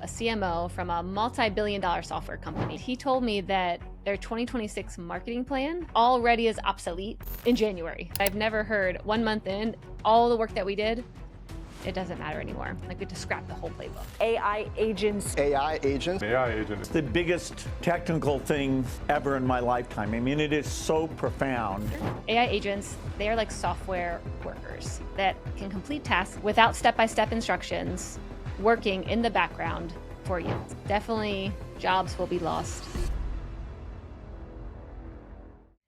CMO from a multi-billion-dollar software company. He told me that their 2026 marketing plan already is obsolete in January. I've never heard 1 month in, all the work that we did, it doesn't matter anymore. Like we had to scrap the whole playbook. AI agents. AI agents. AI agent. It's the biggest technical thing ever in my lifetime. I mean, it is so profound. AI agents, they are like software workers that can complete tasks without step-by-step instructions, working in the background for you. Definitely jobs will be lost.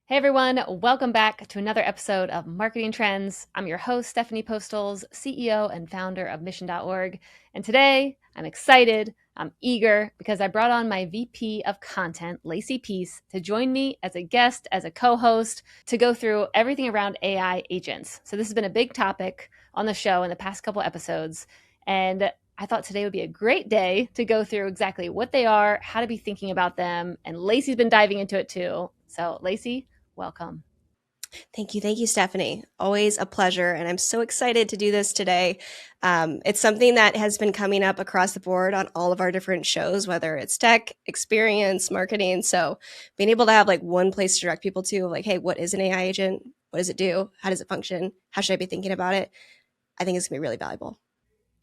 Hey everyone, welcome back to another episode of Marketing Trends. I'm your host, Stephanie Postles, CEO and founder of Mission.org. And today I'm excited, I'm eager because I brought on my VP of content, Lacey Peace, to join me as a guest, as a co-host, to go through everything around AI agents. So this has been a big topic on the show in the past couple episodes. And I thought today would be a great day to go through exactly what they are, how to be thinking about them. And Lacey's been diving into it too. So Lacey, welcome. Thank you, Stephanie. Always a pleasure. And I'm so excited to do this today. It's something that has been coming up across the board on all of our different shows, whether it's tech, experience, marketing. So being able to have like one place to direct people to, like, hey, what is an AI agent? What does it do? How does it function? How should I be thinking about it? I think it's going to be really valuable.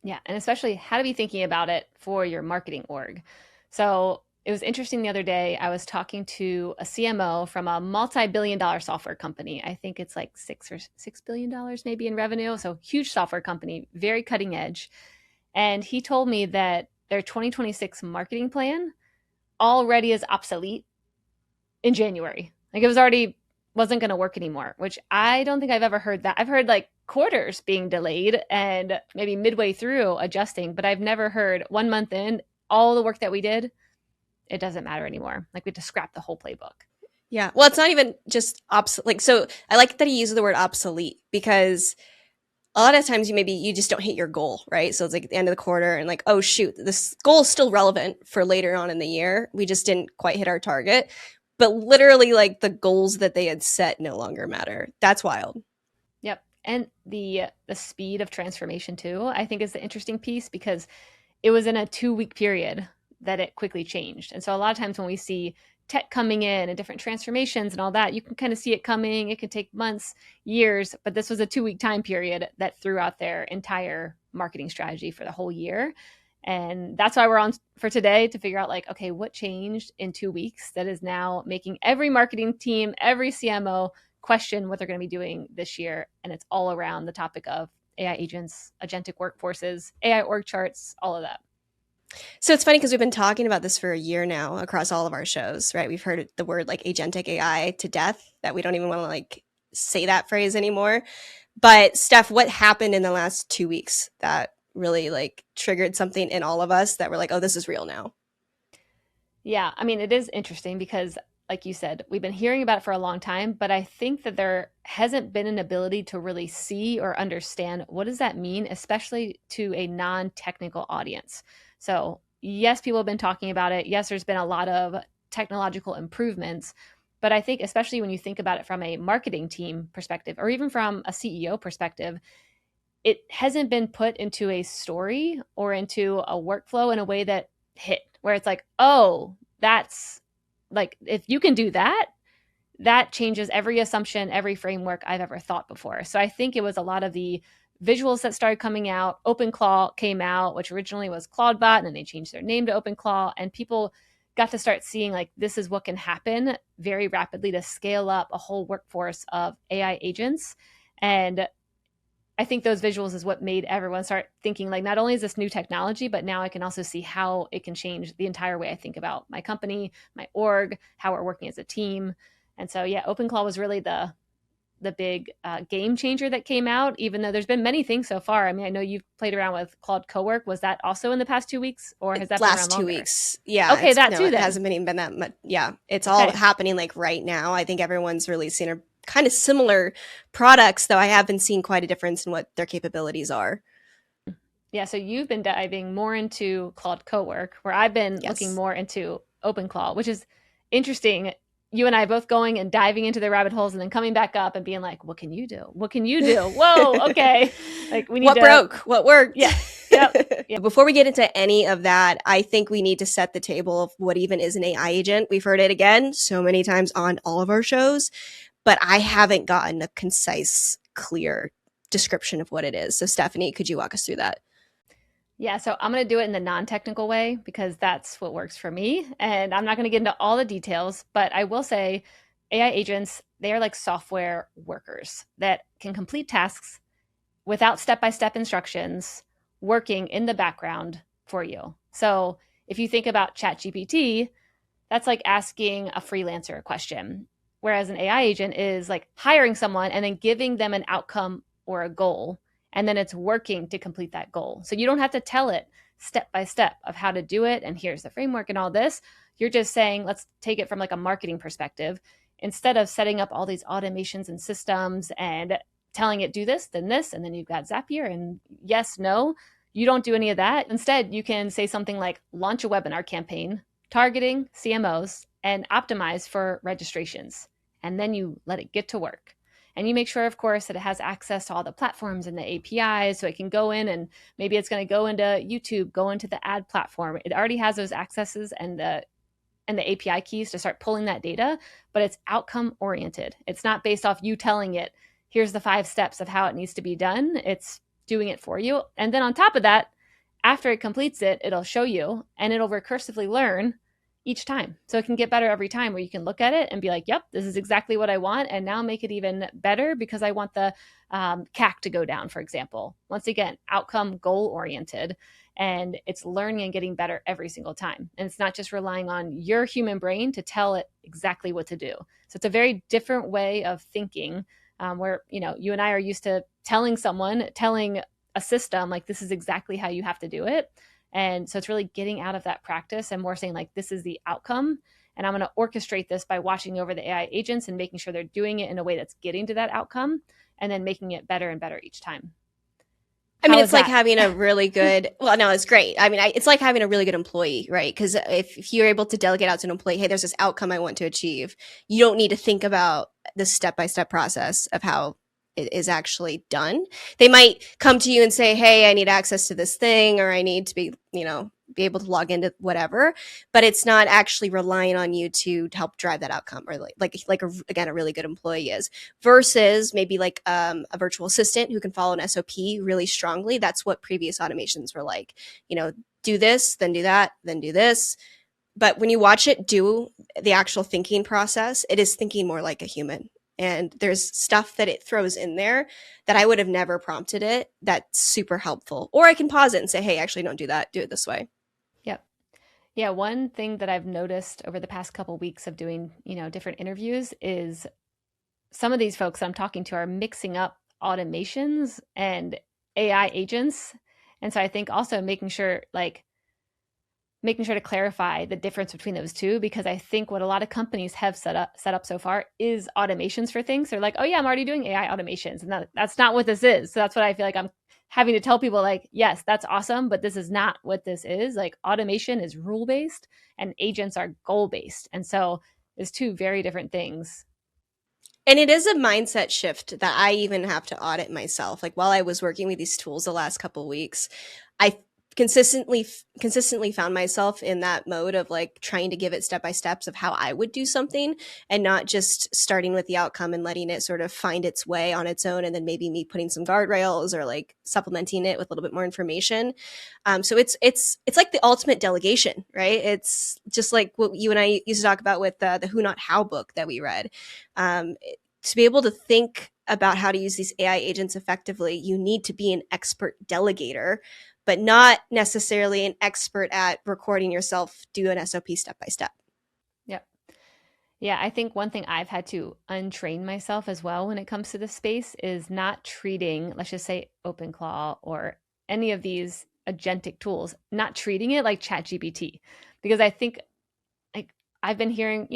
Yeah, and especially how to be thinking about it for your marketing org. So it was interesting the other day, I was talking to a CMO from a multi-billion-dollar software company. I think it's like $6 billion maybe in revenue. So huge software company, very cutting edge. And he told me that their 2026 marketing plan already is obsolete in January. Like it wasn't going to work anymore, which I don't think I've ever heard that. I've heard like quarters being delayed and maybe midway through adjusting, but I've never heard 1 month in, all the work that we did, it doesn't matter anymore. Like we had to scrap the whole playbook. Yeah. Well, it's not even just obsolete. Like, so I like that he uses the word obsolete because a lot of times you just don't hit your goal, right? So it's like at the end of the quarter and like, oh shoot, this goal is still relevant for later on in the year. We just didn't quite hit our target. But literally like the goals that they had set no longer matter. That's wild. Yep. And the speed of transformation too, I think is the interesting piece because it was in a 2-week period that it quickly changed. And so a lot of times when we see tech coming in and different transformations and all that, you can kind of see it coming. It can take months, years, but this was a 2-week time period that threw out their entire marketing strategy for the whole year. And that's why we're on for today to figure out like, okay, what changed in 2 weeks that is now making every marketing team, every CMO question what they're going to be doing this year. And it's all around the topic of AI agents, agentic workforces, AI org charts, all of that. So it's funny because we've been talking about this for a year now across all of our shows, right? We've heard the word like agentic AI to death, that we don't even want to like say that phrase anymore. But Steph, what happened in the last 2 weeks that really like triggered something in all of us that we're like, oh, this is real now? Yeah, I mean, it is interesting because like you said, we've been hearing about it for a long time, but I think that there hasn't been an ability to really see or understand what does that mean, especially to a non-technical audience. So yes, people have been talking about it. Yes, there's been a lot of technological improvements, but I think especially when you think about it from a marketing team perspective, or even from a CEO perspective, it hasn't been put into a story or into a workflow in a way that hit, where it's like, oh, that's like, if you can do that, that changes every assumption, every framework I've ever thought before. So I think it was a lot of the visuals that started coming out. OpenClaw came out, which originally was ClaudeBot, and then they changed their name to OpenClaw, and people got to start seeing like this is what can happen very rapidly to scale up a whole workforce of AI agents. And I think those visuals is what made everyone start thinking like, not only is this new technology, but now I can also see how it can change the entire way I think about my company, my org, how we're working as a team. And so, yeah, OpenClaw was really the big game changer that came out, even though there's been many things so far. I mean, I know you've played around with Claude Cowork. Was that also in the past 2 weeks, or has that been around last longer? 2 weeks? Yeah. Okay, that too It then. hasn't been that much. Yeah. It's all happening like right now. I think everyone's releasing a kind of similar products, though I have been seeing quite a difference in what their capabilities are. Yeah, so you've been diving more into Claude Cowork, where I've been looking more into OpenClaw, which is interesting. You and I both going and diving into the rabbit holes and then coming back up and being like, what can you do? What can you do? Whoa, okay. Like we need what broke? What worked? Yeah. Yep. Yep. Before we get into any of that, I think we need to set the table of what even is an AI agent. We've heard it again so many times on all of our shows, but I haven't gotten a concise, clear description of what it is. So, Stephanie, could you walk us through that? Yeah, so I'm going to do it in the non-technical way because that's what works for me. And I'm not going to get into all the details, but I will say AI agents, they are like software workers that can complete tasks without step-by-step instructions working in the background for you. So if you think about ChatGPT, that's like asking a freelancer a question. Whereas an AI agent is like hiring someone and then giving them an outcome or a goal, and then it's working to complete that goal. So you don't have to tell it step by step of how to do it. And here's the framework and all this. You're just saying, let's take it from like a marketing perspective. Instead of setting up all these automations and systems and telling it do this, and then you've got Zapier and yes, no, you don't do any of that. Instead, you can say something like launch a webinar campaign targeting CMOs and optimize for registrations. And then you let it get to work. And you make sure, of course, that it has access to all the platforms and the APIs so it can go in and maybe it's going to go into YouTube, go into the ad platform. It already has those accesses and the API keys to start pulling that data, but it's outcome oriented. It's not based off you telling it, here's the 5 steps of how it needs to be done. It's doing it for you. And then on top of that, after it completes it, it'll show you and it'll recursively learn each time. So it can get better every time where you can look at it and be like, yep, this is exactly what I want. And now make it even better because I want the CAC to go down, for example. Once again, outcome goal oriented. And it's learning and getting better every single time. And it's not just relying on your human brain to tell it exactly what to do. So it's a very different way of thinking where, you and I are used to telling a system like this is exactly how you have to do it. And so it's really getting out of that practice and more saying like this is the outcome and I'm going to orchestrate this by watching over the AI agents and making sure they're doing it in a way that's getting to that outcome and then making it better and better each time. I mean, it's like having a really good, well, no, it's great. I mean, it's like having a really good employee, right? Because if you're able to delegate out to an employee, hey, there's this outcome I want to achieve, you don't need to think about the step-by-step process of how it is actually done. They might come to you and say, hey, I need access to this thing, or I need to be able to log into whatever, but it's not actually relying on you to help drive that outcome, or again, a really good employee is, versus maybe like a virtual assistant who can follow an SOP really strongly. That's what previous automations were like, do this, then do that, then do this. But when you watch it do the actual thinking process, it is thinking more like a human. And there's stuff that it throws in there that I would have never prompted it that's super helpful. Or I can pause it and say, hey, actually don't do that. Do it this way. Yep. Yeah. One thing that I've noticed over the past couple of weeks of doing, different interviews is some of these folks I'm talking to are mixing up automations and AI agents. And so I think also making sure to clarify the difference between those two, because I think what a lot of companies have set up so far is automations for things. They're like, oh yeah, I'm already doing AI automations. And that's not what this is. So that's what I feel like I'm having to tell people, like, yes, that's awesome, but this is not what this is. Like automation is rule-based and agents are goal-based. And so there's two very different things. And it is a mindset shift that I even have to audit myself. Like while I was working with these tools the last couple of weeks, I consistently found myself in that mode of like trying to give it step by steps of how I would do something, and not just starting with the outcome and letting it sort of find its way on its own, and then maybe me putting some guardrails or like supplementing it with a little bit more information. So it's like the ultimate delegation, right? It's just like what you and I used to talk about with the Who Not How book that we read. To be able to think about how to use these AI agents effectively, you need to be an expert delegator, but not necessarily an expert at recording yourself do an SOP step by step. Yep. Yeah, I think one thing I've had to untrain myself as well when it comes to this space is not treating, let's just say OpenClaw or any of these agentic tools, not treating it like ChatGPT. Because I think I've been hearing,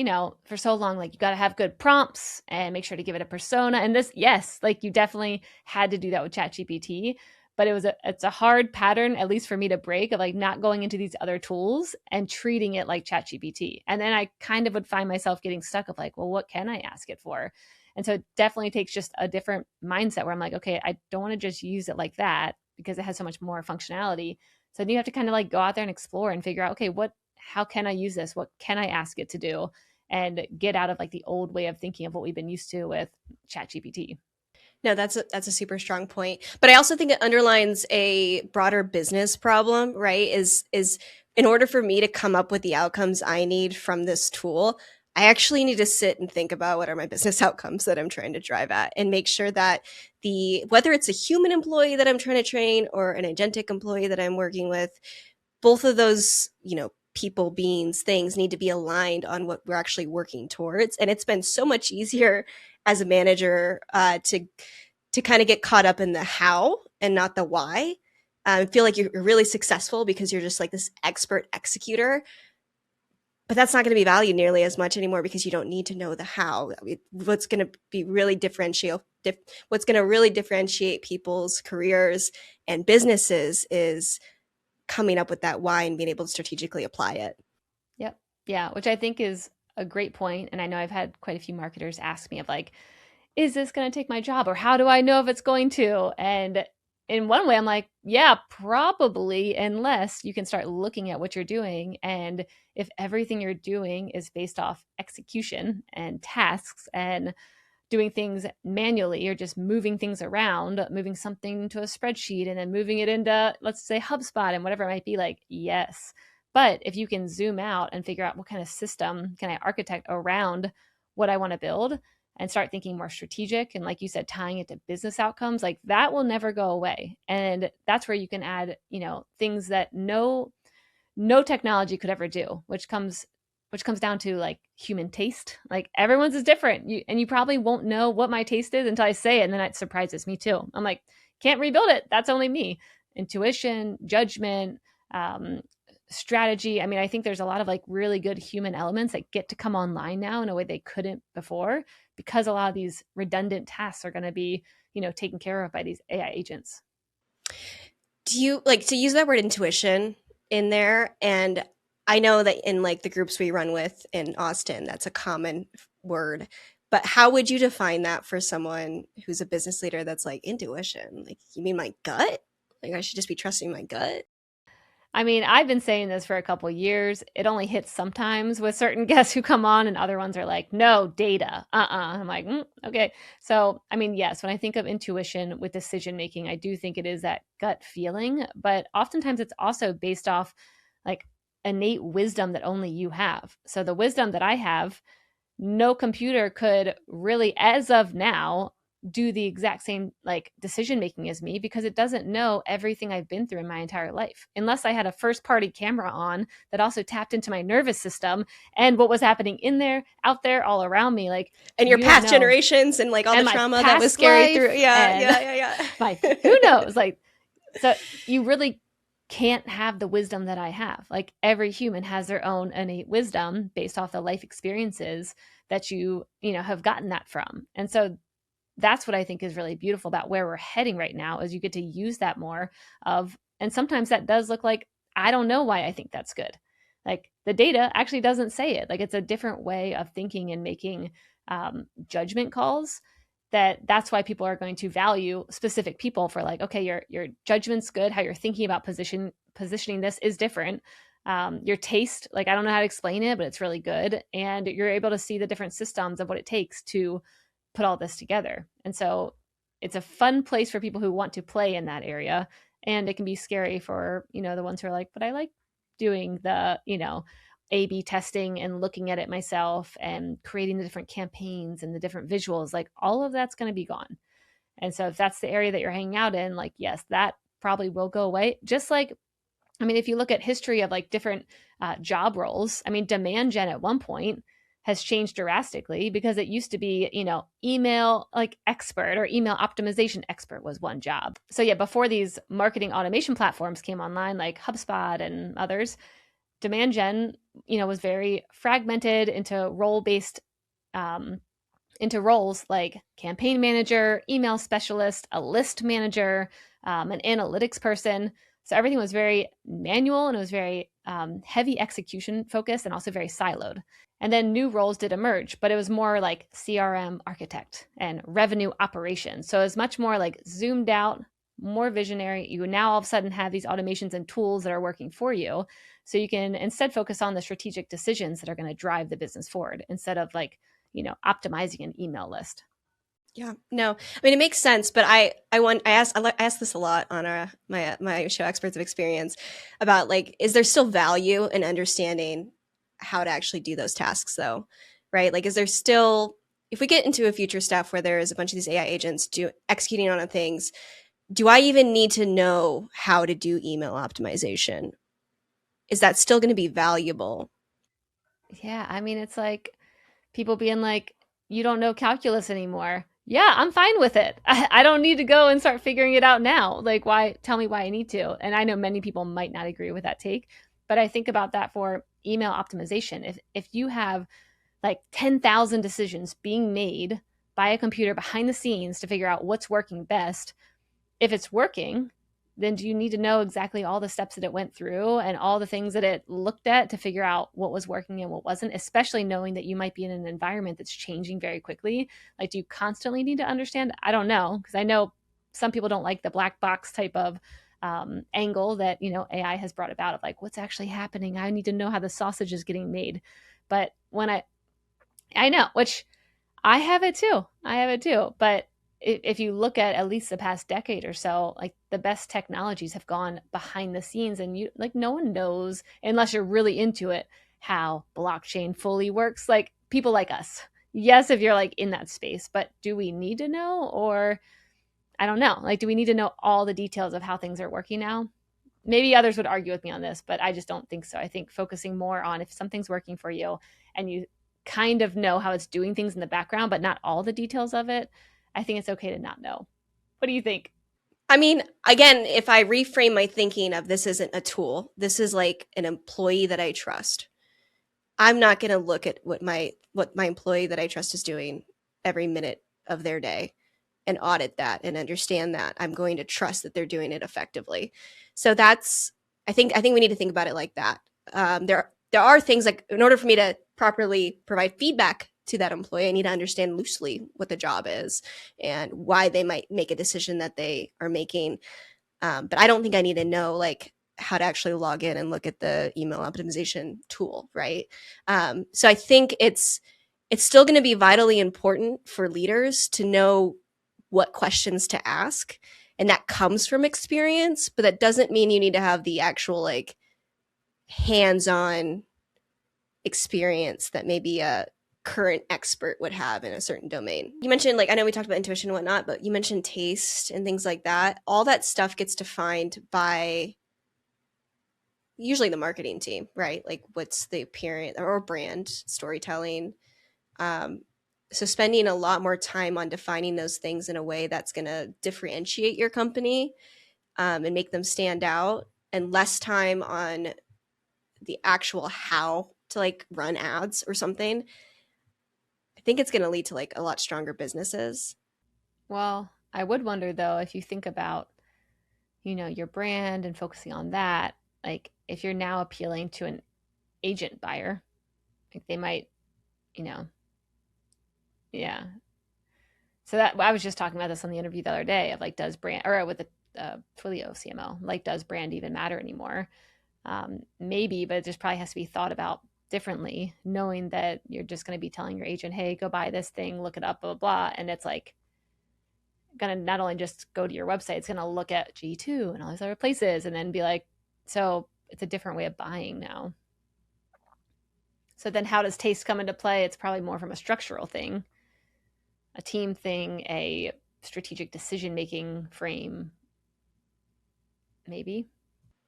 for so long, like you got to have good prompts and make sure to give it a persona. And this, yes, like you definitely had to do that with ChatGPT. But it's a hard pattern, at least for me to break, of like not going into these other tools and treating it like ChatGPT. And then I kind of would find myself getting stuck of like, well, what can I ask it for? And so it definitely takes just a different mindset where I'm like, okay, I don't want to just use it like that, because it has so much more functionality. So then you have to kind of like go out there and explore and figure out, okay, how can I use this? What can I ask it to do? And get out of like the old way of thinking of what we've been used to with ChatGPT. No, that's a super strong point. But I also think it underlines a broader business problem, right? Is in order for me to come up with the outcomes I need from this tool, I actually need to sit and think about what are my business outcomes that I'm trying to drive at and make sure that whether it's a human employee that I'm trying to train or an agentic employee that I'm working with, both of those, people, beings, things need to be aligned on what we're actually working towards. And it's been so much easier as a manager to kind of get caught up in the how and not the why. I feel like you're really successful because you're just like this expert executor, but that's not going to be valued nearly as much anymore because you don't need to know the how. What's going to be really what's going to really differentiate people's careers and businesses is coming up with that why and being able to strategically apply it. Yep. Yeah, which I think is a great point. And I know I've had quite a few marketers ask me of like, is this going to take my job? Or how do I know if it's going to? And in one way, I'm like, yeah, probably, unless you can start looking at what you're doing. And if everything you're doing is based off execution and tasks and doing things manually or just moving things around, moving something to a spreadsheet and then moving it into, let's say, HubSpot and whatever it might be, like, yes. But if you can zoom out and figure out what kind of system can I architect around what I want to build and start thinking more strategic and, like you said, tying it to business outcomes, like that will never go away. And that's where you can add, things that no technology could ever do, which comes down to like human taste. Like everyone's is different. You probably won't know what my taste is until I say it. And then it surprises me too. I'm like, can't rebuild it. That's only me. Intuition, judgment, strategy. I mean, I think there's a lot of like really good human elements that get to come online now in a way they couldn't before because a lot of these redundant tasks are going to be, taken care of by these AI agents. Do you like to use that word intuition in there? And I know that in like the groups we run with in Austin, that's a common word. But how would you define that for someone who's a business leader that's like intuition? Like, you mean my gut? Like I should just be trusting my gut? I mean, I've been saying this for a couple of years. It only hits sometimes with certain guests who come on, and other ones are like, no, data. I'm like, okay. So, I mean, yes, when I think of intuition with decision making, I do think it is that gut feeling, but oftentimes it's also based off like innate wisdom that only you have. So, the wisdom that I have, no computer could really, as of now, do the exact same like decision making as me because it doesn't know everything I've been through in my entire life. Unless I had a first party camera on that also tapped into my nervous system and what was happening in there, out there, all around me, like, and your past generations and like all the trauma that was carried through. Yeah. Who knows? Like, so you really can't have the wisdom that I have. Like every human has their own innate wisdom based off the life experiences that you have gotten that from. And so that's what I think is really beautiful about where we're heading right now is you get to use that more of, and sometimes that does look like, I don't know why I think that's good. Like the data actually doesn't say it. Like it's a different way of thinking and making judgment calls that's why people are going to value specific people for like, okay, your judgment's good. How you're thinking about positioning this is different. Your taste, like, I don't know how to explain it, but it's really good. And you're able to see the different systems of what it takes to put all this together. And so it's a fun place for people who want to play in that area. And it can be scary for, the ones who are like, but I like doing the, A/B testing and looking at it myself and creating the different campaigns and the different visuals. Like all of that's going to be gone. And so if that's the area that you're hanging out in, like, yes, that probably will go away. Just like, I mean, if you look at history of like different job roles, I mean, demand gen at one point has changed drastically because it used to be, email like expert or email optimization expert was one job. So yeah, before these marketing automation platforms came online, like HubSpot and others, demand gen, was very fragmented into role-based, into roles like campaign manager, email specialist, a list manager, an analytics person. So everything was very manual and it was very heavy execution focused and also very siloed. And then new roles did emerge, but it was more like CRM architect and revenue operations. So it was much more like zoomed out, more visionary. You now all of a sudden have these automations and tools that are working for you. So you can instead focus on the strategic decisions that are going to drive the business forward instead of like, optimizing an email list. Yeah, no, I mean it makes sense, but I ask this a lot on my show Experts of Experience about like, is there still value in understanding how to actually do those tasks though, right? Like, is there still, if we get into a future stuff where there is a bunch of these AI agents executing on things, do I even need to know how to do email optimization? Is that still going to be valuable? Yeah, I mean, it's like people being like, you don't know calculus anymore. Yeah, I'm fine with it. I don't need to go and start figuring it out now. Like, why? Tell me why I need to. And I know many people might not agree with that take, but I think about that for email optimization. If you have like 10,000 decisions being made by a computer behind the scenes to figure out what's working best, if it's working, then do you need to know exactly all the steps that it went through and all the things that it looked at to figure out what was working and what wasn't, especially knowing that you might be in an environment that's changing very quickly? Like, do you constantly need to understand? I don't know, because I know some people don't like the black box type of angle that, AI has brought about of like, what's actually happening? I need to know how the sausage is getting made. But when I know, which I have it too. I have it too. But if you look at least the past decade or so, like the best technologies have gone behind the scenes, and you like no one knows unless you're really into it how blockchain fully works. Like people like us, yes, if you're like in that space, but do we need to know? Or I don't know. Like, do we need to know all the details of how things are working now? Maybe others would argue with me on this, but I just don't think so. I think focusing more on if something's working for you and you kind of know how it's doing things in the background, but not all the details of it, I think it's okay to not know. What do you think? I mean, again, if I reframe my thinking of this isn't a tool, this is like an employee that I trust. I'm not going to look at what my employee that I trust is doing every minute of their day and audit that and understand that. I'm going to trust that they're doing it effectively. So that's, I think we need to think about it like that. There are things like, in order for me to properly provide feedback to that employee, I need to understand loosely what the job is and why they might make a decision that they are making. But I don't think I need to know like how to actually log in and look at the email optimization tool, right? So I think it's still going to be vitally important for leaders to know what questions to ask, and that comes from experience, but that doesn't mean you need to have the actual like hands-on experience that maybe a current expert would have in a certain domain. You mentioned, like, I know we talked about intuition and whatnot, but you mentioned taste and things like that. All that stuff gets defined by usually the marketing team, right? Like, what's the appearance or brand storytelling. So spending a lot more time on defining those things in a way that's going to differentiate your company and make them stand out, and less time on the actual how to like run ads or something, I think it's going to lead to like a lot stronger businesses. Well, I would wonder though, if you think about, your brand and focusing on that, like if you're now appealing to an agent buyer, like they might, you know, yeah. So that I was just talking about this on the interview the other day of like, does brand or with the Twilio CMO, like, does brand even matter anymore? Maybe, but it just probably has to be thought about differently, knowing that you're just going to be telling your agent, hey, go buy this thing, look it up, blah, blah, blah. And it's like going to not only just go to your website, it's going to look at G2 and all these other places and then be like, so it's a different way of buying now. So then how does taste come into play? It's probably more from a structural thing, a team thing, a strategic decision-making frame, maybe.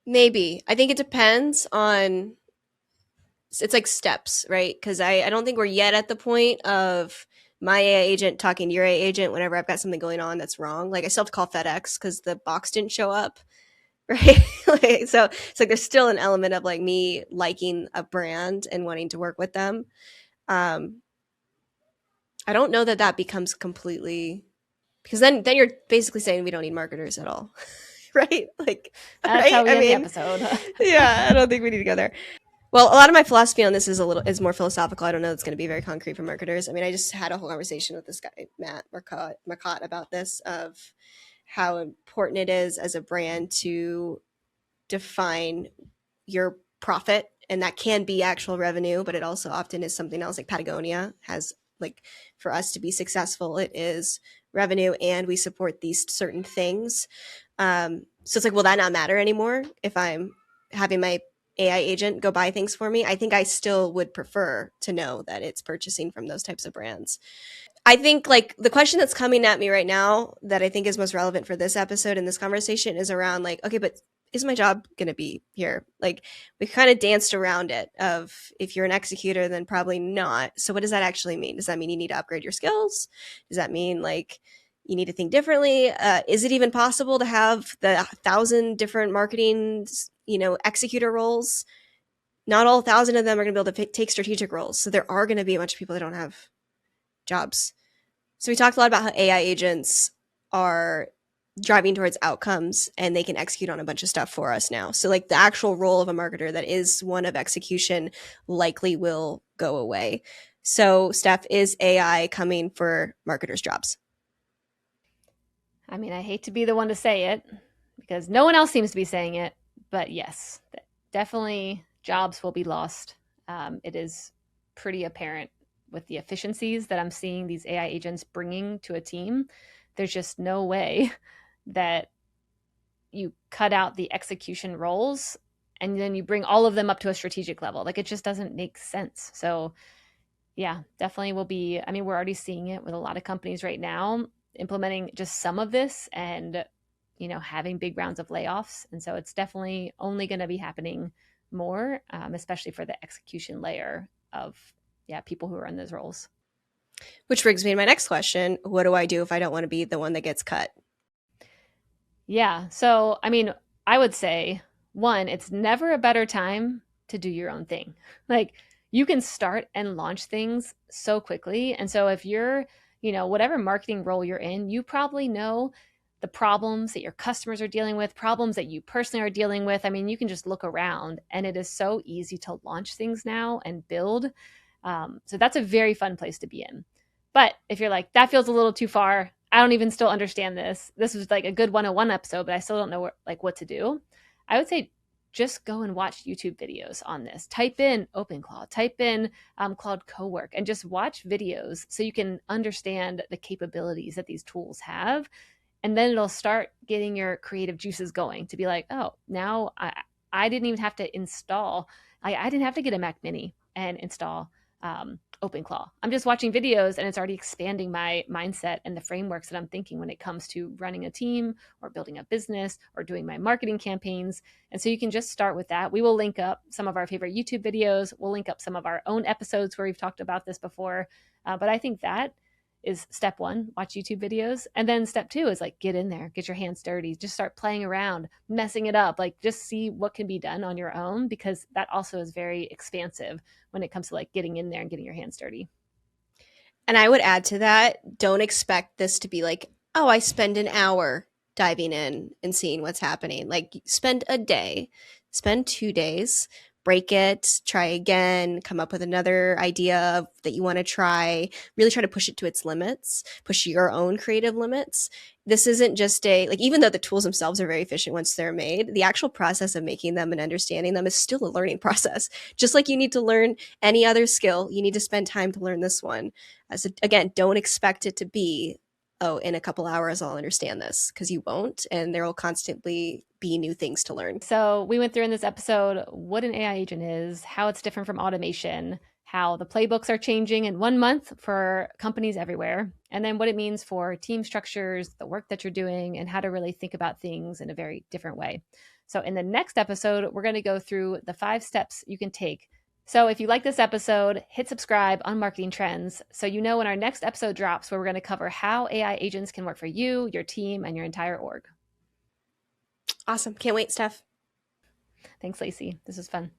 Maybe. I think it depends on, it's like steps, right? Because I don't think we're yet at the point of my AI agent talking to your AI agent whenever I've got something going on that's wrong. Like I still have to call FedEx because the box didn't show up, right? Like, so it's like there's still an element of like me liking a brand and wanting to work with them. I don't know that that becomes completely, because then you're basically saying we don't need marketers at all. Right? Like, That's right? how we end the episode. Yeah, I don't think we need to go there. Well, a lot of my philosophy on this is more philosophical. I don't know it's going to be very concrete for marketers. I mean, I just had a whole conversation with this guy, Matt Marcotte, about this, of how important it is as a brand to define your profit, and that can be actual revenue, but it also often is something else. Like Patagonia has, like, for us to be successful, it is revenue and we support these certain things. So it's like, will that not matter anymore if I'm having my AI agent go buy things for me? I think I still would prefer to know that it's purchasing from those types of brands. I think, like, the question that's coming at me right now that I think is most relevant for this episode and this conversation is around, like, okay, but is my job going to be here? Like, we kind of danced around it of, if you're an executor, then probably not. So what does that actually mean? Does that mean you need to upgrade your skills? Does that mean, like, you need to think differently? Is it even possible to have the 1,000 different marketing, executor roles? Not all 1,000 of them are going to be able to take strategic roles. So there are going to be a bunch of people that don't have jobs. So we talked a lot about how AI agents are driving towards outcomes and they can execute on a bunch of stuff for us now. So, like, the actual role of a marketer that is one of execution likely will go away. So, Steph, is AI coming for marketers' jobs? I mean, I hate to be the one to say it because no one else seems to be saying it, but yes, definitely jobs will be lost. It is pretty apparent with the efficiencies that I'm seeing these AI agents bringing to a team. There's just no way that you cut out the execution roles and then you bring all of them up to a strategic level. Like, it just doesn't make sense. So, yeah, definitely will be. I mean, we're already seeing it with a lot of companies right now implementing just some of this and, having big rounds of layoffs. And so it's definitely only going to be happening more, especially for the execution layer of, yeah, people who are in those roles. Which brings me to my next question. What do I do if I don't want to be the one that gets cut? Yeah. So, I mean, I would say, one, it's never a better time to do your own thing. Like, you can start and launch things so quickly. And so, if you're, whatever marketing role you're in, you probably know the problems that your customers are dealing with, problems that you personally are dealing with. I mean, you can just look around and it is so easy to launch things now and build. So, that's a very fun place to be in. But if you're like, that feels a little too far, I don't even still understand this. This was like a good 101 episode, but I still don't know what to do. I would say just go and watch YouTube videos on this. Type in OpenClaw, type in Cloud Cowork, and just watch videos so you can understand the capabilities that these tools have. And then it'll start getting your creative juices going to be like, oh, now I didn't even have to install, I didn't have to get a Mac Mini and install OpenClaw. I'm just watching videos and it's already expanding my mindset and the frameworks that I'm thinking when it comes to running a team or building a business or doing my marketing campaigns. And so you can just start with that. We will link up some of our favorite YouTube videos. We'll link up some of our own episodes where we've talked about this before. But I think that is step one, watch YouTube videos. And then step two is like, get in there, get your hands dirty, just start playing around, messing it up, like just see what can be done on your own, because that also is very expansive when it comes to like getting in there and getting your hands dirty. And I would add to that, don't expect this to be like, oh, I spend an hour diving in and seeing what's happening. Like, spend a day, spend 2 days, break it, try again, come up with another idea that you want to try, really try to push it to its limits, push your own creative limits. This isn't just even though the tools themselves are very efficient once they're made, the actual process of making them and understanding them is still a learning process. Just like you need to learn any other skill, you need to spend time to learn this one. So again, don't expect it to be, oh, in a couple hours I'll understand this, because you won't, and there will constantly be new things to learn. So we went through in this episode what an AI agent is, how it's different from automation, how the playbooks are changing in 1 month for companies everywhere, and then what it means for team structures, the work that you're doing, and how to really think about things in a very different way. So in the next episode, we're going to go through the 5 steps you can take. So if you like this episode, hit subscribe on Marketing Trends so you know when our next episode drops, where we're going to cover how AI agents can work for you, your team, and your entire org. Awesome. Can't wait, Steph. Thanks, Lacey. This was fun.